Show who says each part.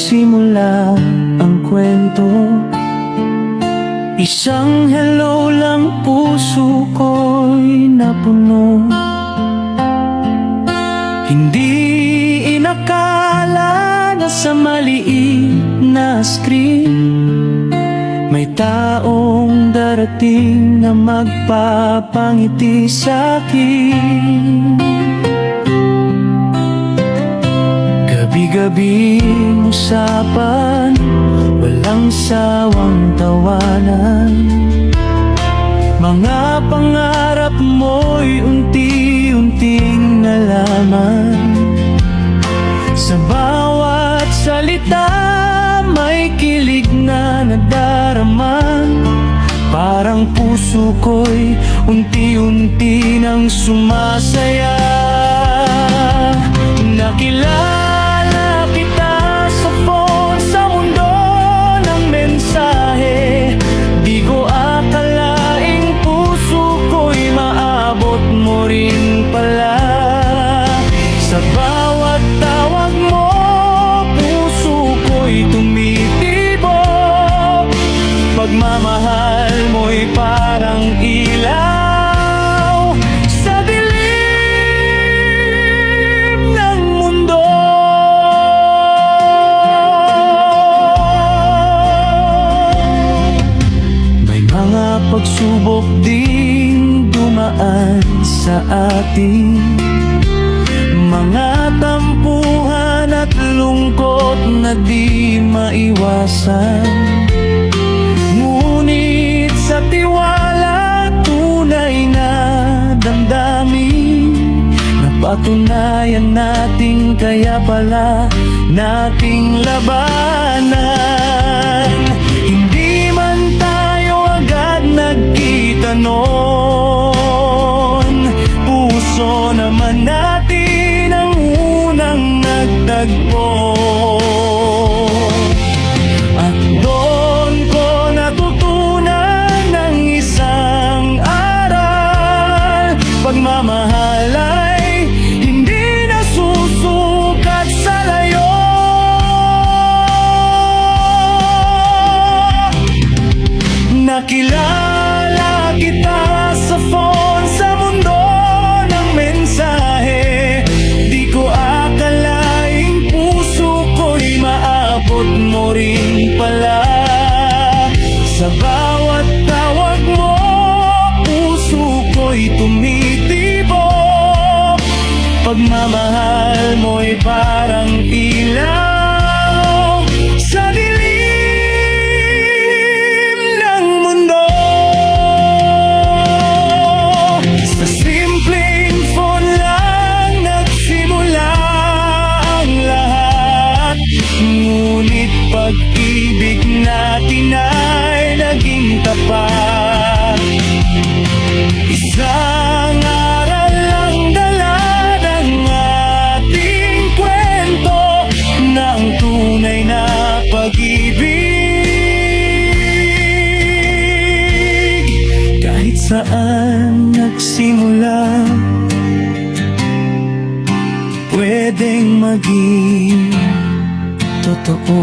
Speaker 1: nagsimula ang kwento. Isang hello lang, puso ko'y napuno. Hindi inakala na sa maliit na screen may taong darating na magpapangiti sa'kin. Gabi-gabing usapan, walang sawang tawanan. Mga pangarap mo'y unti-unting nalaman. Sa bawat salita may kilig na nadarama. Parang puso ko'y unti-unti nang sumasaya. Nakilala kita sa phone, sa mundo ng mensahe. Di ko akalaing puso ko'y maabot mo rin pala. Sa bawat tawag mo, puso ko'y tumitibok. Pagmamahal mo'y parang ilaw sa dilim ng mundo. May mga pagsubok ding dumaan sa atin, mga tampuhan at lungkot na di maiwasan. Ngunit sa tiwala, tunay na damdamin, napatunayan natin, kaya pala nating labanan. Hindi man tayo agad nagkita noon, puso naman natin ang unang nagtagpo. At doon ko natutunan ng isang aral: pagmamahal ay hindi nasusukat sa layo. Nakilala kita sa phone, sa mundo ng mensahe. Di ko akalaing puso ko'y maabot mo rin pala. Sa bawat tawag mo, puso ko'y tumitibok. Pagmamahal mo'y parang ilaw sa dilim ng mundo. Sa simpleng phone lang nagsimula ang lahat. Ngunit pag-ibig natin ay naging tapat. Isang aral lang dala ng ating kwento, ng tunay na pag-ibig. Kahit saan nagsimula, pwedeng maging totoo.